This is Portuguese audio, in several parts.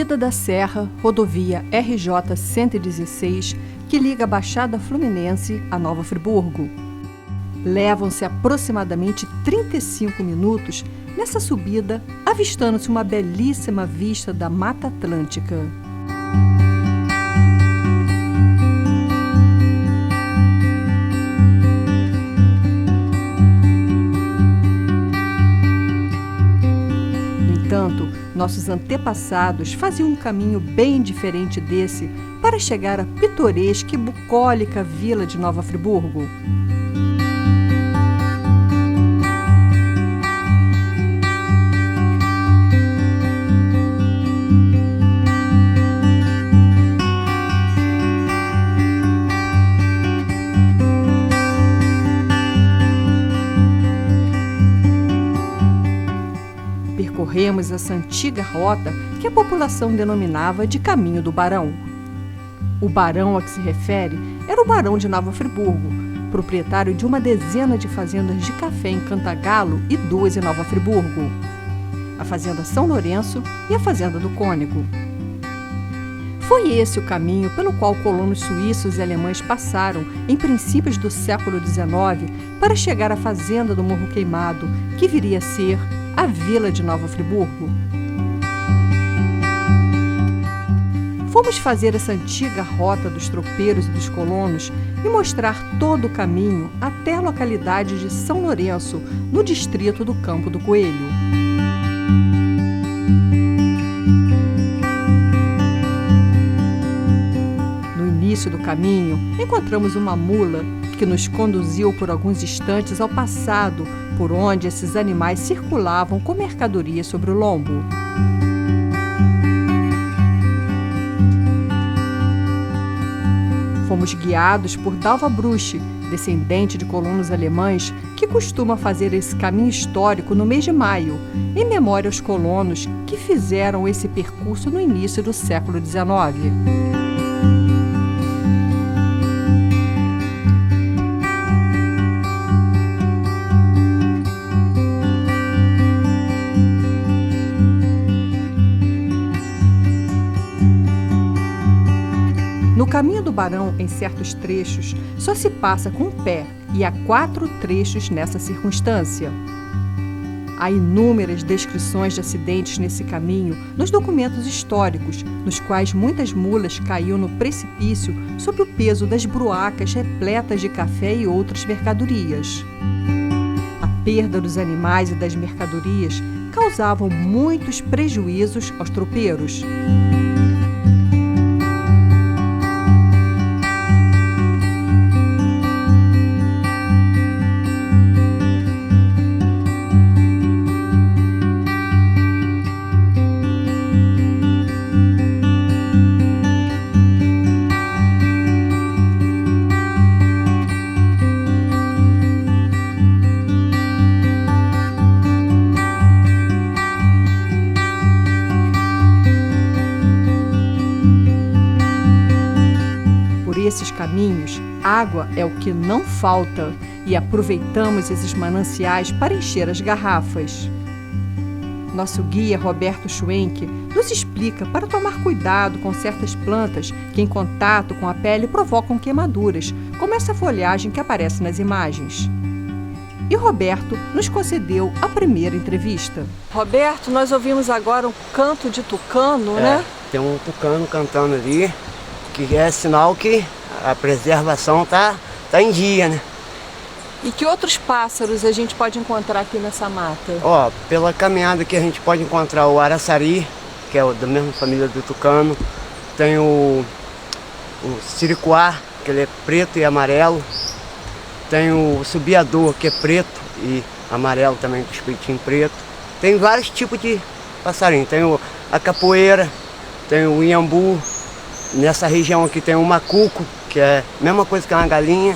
Subida da Serra, rodovia RJ-116, que liga a Baixada Fluminense a Nova Friburgo. Levam-se aproximadamente 35 minutos nessa subida, avistando-se uma belíssima vista da Mata Atlântica. No entanto, nossos antepassados faziam um caminho bem diferente desse para chegar à pitoresca e bucólica vila de Nova Friburgo. Percorremos essa antiga rota que a população denominava de Caminho do Barão. O barão a que se refere era o Barão de Nova Friburgo, proprietário de uma dezena de fazendas de café em Cantagalo e 2 em Nova Friburgo, a Fazenda São Lourenço e a Fazenda do Cônego. Foi esse o caminho pelo qual colonos suíços e alemães passaram em princípios do século XIX para chegar à Fazenda do Morro Queimado, que viria a ser a Vila de Nova Friburgo. Fomos fazer essa antiga rota dos tropeiros e dos colonos e mostrar todo o caminho até a localidade de São Lourenço, no distrito do Campo do Coelho. No início do caminho, encontramos uma mula que nos conduziu por alguns instantes ao passado, por onde esses animais circulavam com mercadoria sobre o lombo. Fomos guiados por Dalva Bruch, descendente de colonos alemães, que costuma fazer esse caminho histórico no mês de maio, em memória aos colonos que fizeram esse percurso no início do século XIX. No Caminho do Barão, em certos trechos, só se passa com o pé e há 4 trechos nessa circunstância. Há inúmeras descrições de acidentes nesse caminho nos documentos históricos, nos quais muitas mulas caíam no precipício sob o peso das bruacas repletas de café e outras mercadorias. A perda dos animais e das mercadorias causavam muitos prejuízos aos tropeiros. Esses caminhos, água é o que não falta e aproveitamos esses mananciais para encher as garrafas. Nosso guia Roberto Schwenk nos explica para tomar cuidado com certas plantas que em contato com a pele provocam queimaduras, como essa folhagem que aparece nas imagens. E Roberto nos concedeu a primeira entrevista. Roberto, nós ouvimos agora um canto de tucano, né? Tem um tucano cantando ali, que é sinal que a preservação tá em dia, né? E que outros pássaros a gente pode encontrar aqui nessa mata? Pela caminhada que a gente pode encontrar o araçari, que é da mesma família do tucano. Tem o siricuá, que ele é preto e amarelo. Tem o subiador, que é preto e amarelo também, com espetinho preto. Tem vários tipos de passarinho. Tem a capoeira, tem o inhambu. Nessa região aqui tem o macuco, que é a mesma coisa que uma galinha.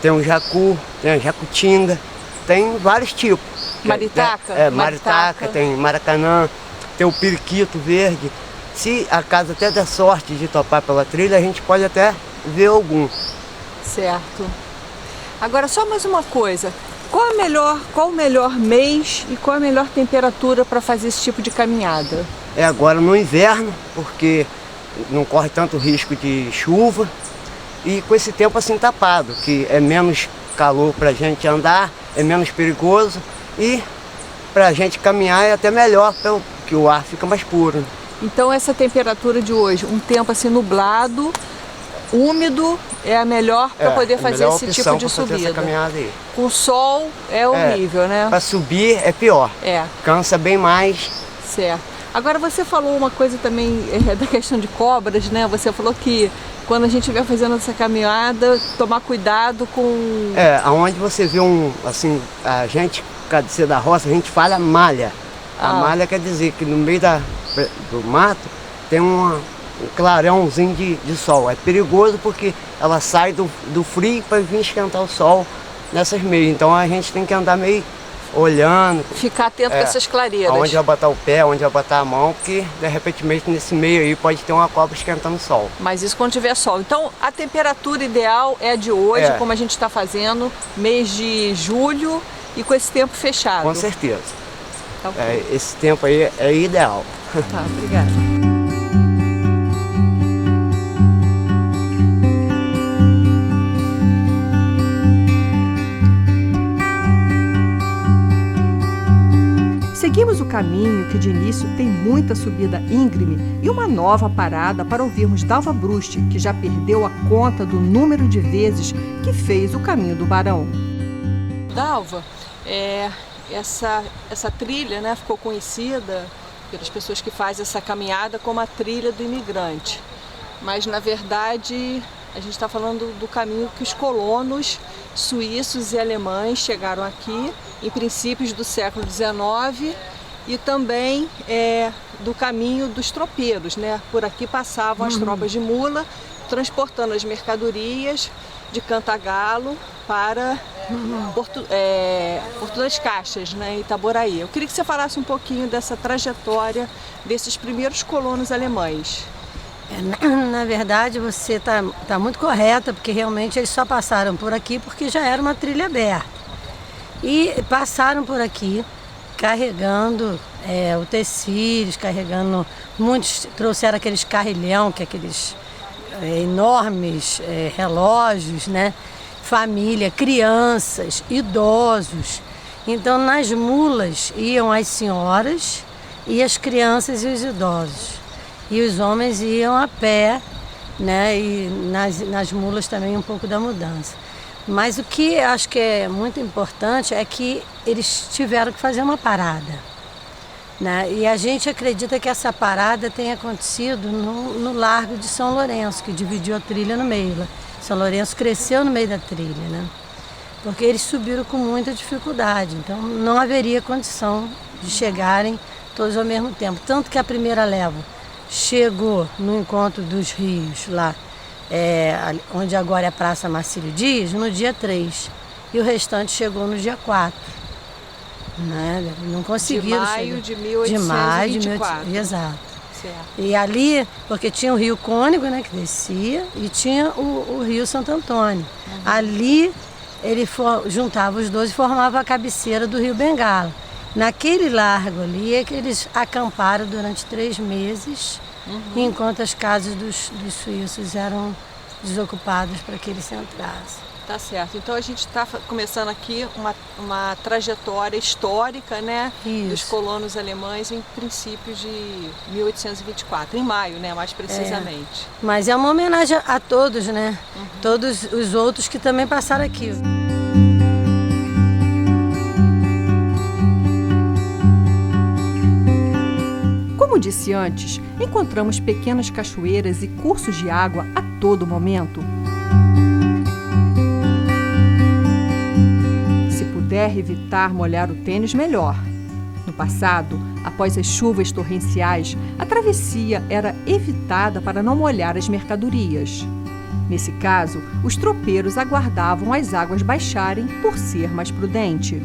Tem o jacu, tem a jacutinga, tem vários tipos. Maritaca? Maritaca, tem maracanã, tem o periquito verde. Se a casa até der sorte de topar pela trilha, a gente pode até ver algum. Certo. Agora, só mais uma coisa. Qual o melhor mês e qual a melhor temperatura para fazer esse tipo de caminhada? é agora no inverno, porque não corre tanto risco de chuva. E com esse tempo assim tapado, que é menos calor para a gente andar, é menos perigoso e para a gente caminhar é até melhor, porque o ar fica mais puro. Então essa temperatura de hoje, um tempo assim nublado, úmido, é a melhor para poder fazer esse tipo de subida. Essa caminhada aí. Com sol é horrível, né? Para subir é pior. Cansa bem mais. Certo. Agora você falou uma coisa também da questão de cobras, né? Você falou que quando a gente estiver fazendo essa caminhada, tomar cuidado com... aonde você vê assim, a gente, cabeceira da roça, a gente fala malha. A malha quer dizer que no meio do mato tem um clarãozinho de sol. É perigoso porque ela sai do frio para vir esquentar o sol nessas meias. Então a gente tem que andar meio olhando. Ficar atento com essas clareiras. Onde vai botar o pé, onde vai botar a mão, porque de repente nesse meio aí pode ter uma cobra esquentando o sol. Mas isso quando tiver sol. Então a temperatura ideal é a de hoje, como a gente está fazendo, mês de julho e com esse tempo fechado. Com certeza. Tá okay. Esse tempo aí é ideal. Tá, obrigada. Seguimos o caminho que de início tem muita subida íngreme e uma nova parada para ouvirmos Dalva Brusti, que já perdeu a conta do número de vezes que fez o caminho do Barão. Dalva, essa trilha, né, ficou conhecida pelas pessoas que fazem essa caminhada como a trilha do imigrante. Mas na verdade a gente está falando do caminho que os colonos suíços e alemães chegaram aqui em princípios do século XIX e também do caminho dos tropeiros, né? Por aqui passavam as tropas de mula transportando as mercadorias de Cantagalo para Porto das Caixas, né, em Itaboraí. Eu queria que você falasse um pouquinho dessa trajetória desses primeiros colonos alemães. Na verdade, você tá muito correta, porque realmente eles só passaram por aqui porque já era uma trilha aberta. E passaram por aqui carregando utensílios, carregando... Muitos trouxeram aqueles carrilhão, que é aqueles enormes relógios, né? Família, crianças, idosos. Então, nas mulas iam as senhoras e as crianças e os idosos. E os homens iam a pé, né? E nas mulas também um pouco da mudança. Mas o que acho que é muito importante é que eles tiveram que fazer uma parada, né? E a gente acredita que essa parada tenha acontecido no Largo de São Lourenço, que dividiu a trilha no meio. São Lourenço cresceu no meio da trilha, né? Porque eles subiram com muita dificuldade, então não haveria condição de chegarem todos ao mesmo tempo. Tanto que a primeira leva chegou no encontro dos rios, lá, onde agora é a Praça Marcílio Dias, no dia 3. E o restante chegou no dia 4. Né? Não conseguiram chegar. De maio de 1824. Exato. Certo. E ali, porque tinha o Rio Cônego, né, que descia, e tinha o Rio Santo Antônio. Ali ele juntava os dois e formava a cabeceira do Rio Bengala. Naquele largo ali é que eles acamparam durante 3 meses, enquanto as casas dos suíços eram desocupadas para que eles entrassem. Tá certo. Então a gente está começando aqui uma trajetória histórica, né, dos colonos alemães em princípios de 1824, em maio, né, mais precisamente. Mas é uma homenagem a todos, né? Todos os outros que também passaram aqui. Como disse antes, encontramos pequenas cachoeiras e cursos de água a todo momento. Se puder evitar molhar o tênis, melhor. No passado, após as chuvas torrenciais, a travessia era evitada para não molhar as mercadorias. Nesse caso, os tropeiros aguardavam as águas baixarem por ser mais prudente.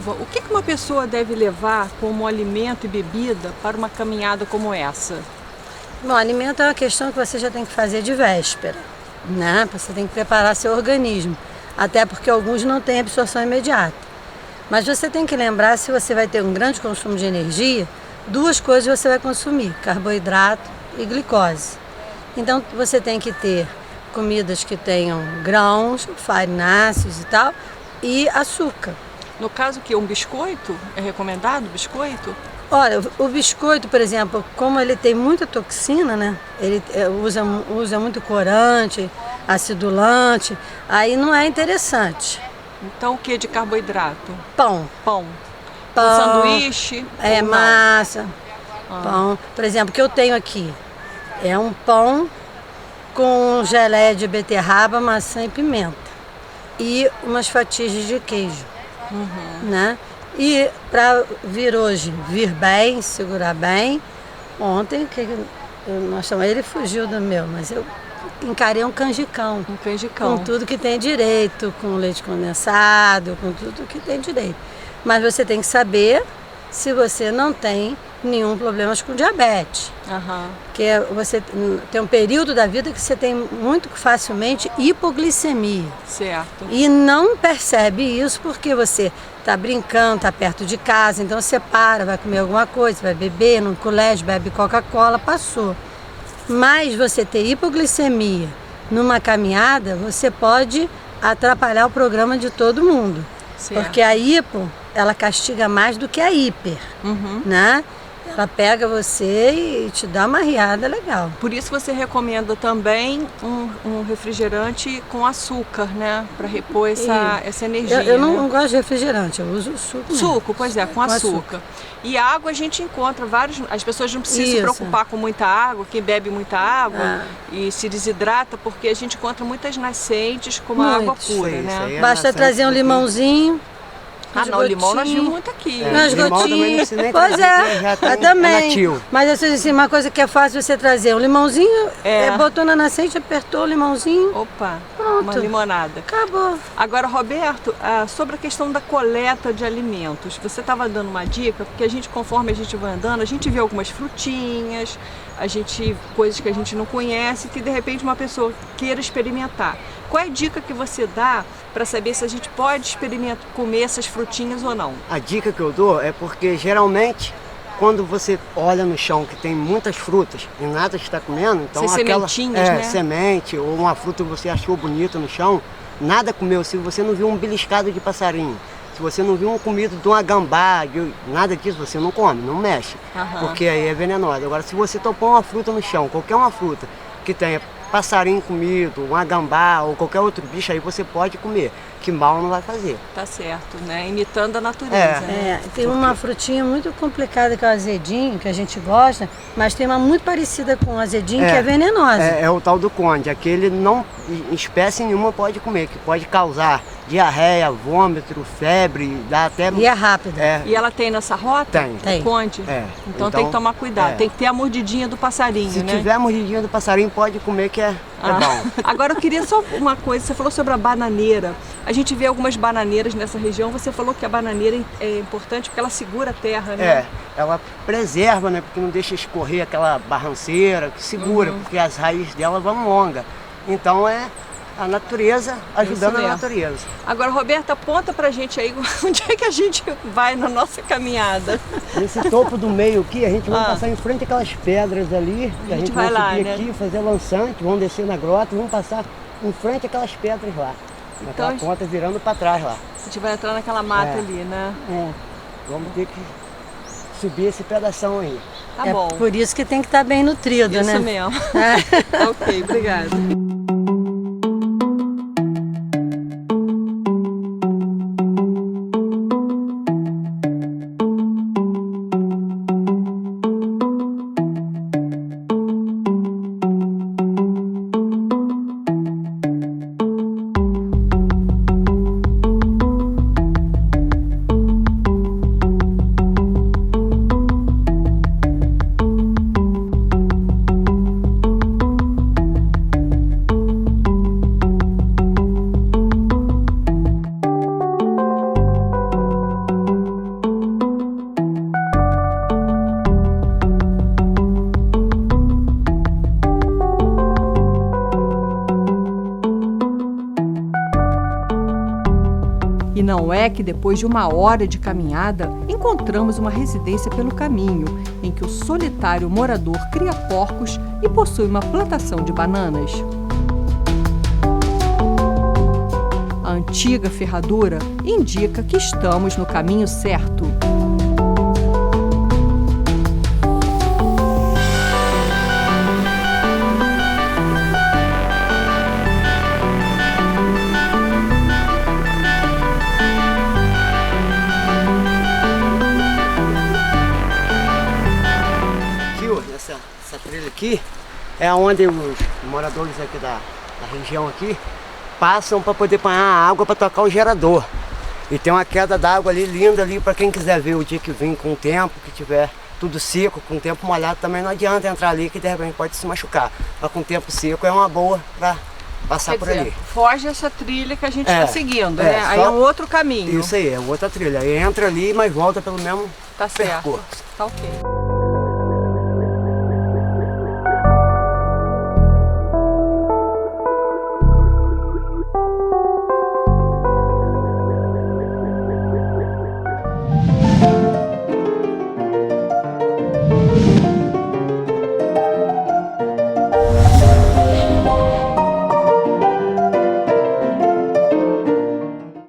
Silva, o que uma pessoa deve levar como alimento e bebida para uma caminhada como essa? Bom, alimento é uma questão que você já tem que fazer de véspera, né? Você tem que preparar seu organismo, até porque alguns não têm absorção imediata. Mas você tem que lembrar, se você vai ter um grande consumo de energia, duas coisas você vai consumir, carboidrato e glicose. Então você tem que ter comidas que tenham grãos, farináceos e tal, e açúcar. No caso que um biscoito, é recomendado biscoito? Olha, o biscoito, por exemplo, como ele tem muita toxina, né? Ele usa muito corante, acidulante, aí não é interessante. Então o que de carboidrato? Pão. Pão. Pão, Sanduíche? É, massa. Pão. Por exemplo, o que eu tenho aqui é um pão com geleia de beterraba, maçã e pimenta. E umas fatias de queijo. Né? E para vir hoje, vir bem, segurar bem, ontem, nós chamamos, ele fugiu do meu, mas eu encarei um canjicão. Um canjicão. Com tudo que tem direito, com leite condensado, com tudo que tem direito. Mas você tem que saber se você não tem nenhum problema com diabetes. Porque você tem um período da vida que você tem muito facilmente hipoglicemia. Certo. E não percebe isso porque você está brincando, está perto de casa, então você para, vai comer alguma coisa, vai beber no colégio, bebe Coca-Cola, passou. Mas você ter hipoglicemia numa caminhada, você pode atrapalhar o programa de todo mundo. Certo. Porque a hipo, ela castiga mais do que a hiper, né? Ela pega você e te dá uma riada legal. Por isso você recomenda também um refrigerante com açúcar, né? Para repor essa energia. Eu não né? gosto de refrigerante, eu uso suco. Suco, pois é, com açúcar. E água a gente encontra vários. As pessoas não precisam se preocupar com muita água, quem bebe muita água e se desidrata, porque a gente encontra muitas nascentes com uma água pura, né? Basta trazer um limãozinho. Não, limão nós vimos muito aqui. Nas gotinhas. Pois é, também. Mas assim, uma coisa que é fácil você trazer, um limãozinho, botou na nascente, apertou o limãozinho. Opa, pronto. Uma limonada. Acabou. Agora, Roberto, sobre a questão da coleta de alimentos, você estava dando uma dica, porque conforme a gente vai andando, a gente vê algumas frutinhas, coisas que a gente não conhece, que de repente uma pessoa queira experimentar. Qual é a dica que você dá para saber se a gente pode comer essas frutinhas ou não? A dica que eu dou é porque geralmente quando você olha no chão que tem muitas frutas e nada está comendo, então sementinhas, né? Semente ou uma fruta que você achou bonita no chão, nada comeu. Se você não viu um beliscado de passarinho, se você não viu um comido de uma gambá, nada disso, você não come, não mexe, porque aí é venenosa. Agora, se você topar uma fruta no chão, qualquer uma fruta que tenha passarinho comido, uma gambá ou qualquer outro bicho, aí você pode comer, que mal não vai fazer. Tá certo, né? Imitando a natureza. Né? Tem uma frutinha muito complicada que é o azedinho, que a gente gosta, mas tem uma muito parecida com o azedinho que é venenosa. É o tal do conde, aquele não, espécie nenhuma pode comer, que pode causar diarreia, vômito, febre, dá até... E é rápida. E ela tem nessa rota? Tem. Conde? Então tem que tomar cuidado, tem que ter a mordidinha do passarinho, Se né? tiver a mordidinha do passarinho, pode comer que é bom. Agora eu queria só uma coisa, você falou sobre a bananeira. A gente vê algumas bananeiras nessa região, você falou que a bananeira é importante porque ela segura a terra, né? Ela preserva, né? Porque não deixa escorrer aquela barranceira, que segura, porque as raízes dela vão longa. Então é a natureza ajudando a natureza. Agora, Roberta, aponta pra gente aí onde é que a gente vai na nossa caminhada. Nesse topo do meio aqui, a gente vai passar em frente àquelas pedras ali, que a gente vai subir aqui, fazer lançante, vamos descer na grota e vamos passar em frente àquelas pedras lá. Naquela ponta virando para trás lá. A gente vai entrar naquela mata ali, né? Vamos ter que subir esse pedação aí. Tá bom. Por isso que tem que estar bem nutrido, né? Isso mesmo. Ok, obrigada. E não é que depois de 1 hora de caminhada, encontramos uma residência pelo caminho, em que o solitário morador cria porcos e possui uma plantação de bananas. A antiga ferradura indica que estamos no caminho certo. Essa trilha aqui é onde os moradores aqui da região aqui passam para poder apanhar água para tocar o gerador. E tem uma queda d'água ali linda ali para quem quiser ver o dia que vem com o tempo, que tiver tudo seco, com o tempo molhado também não adianta entrar ali que de repente pode se machucar. Mas com o tempo seco é uma boa para passar por ali. Foge essa trilha que a gente está seguindo, né? Aí é um outro caminho. Isso aí, é outra trilha. Aí entra ali, mas volta pelo mesmo percurso. Tá ok.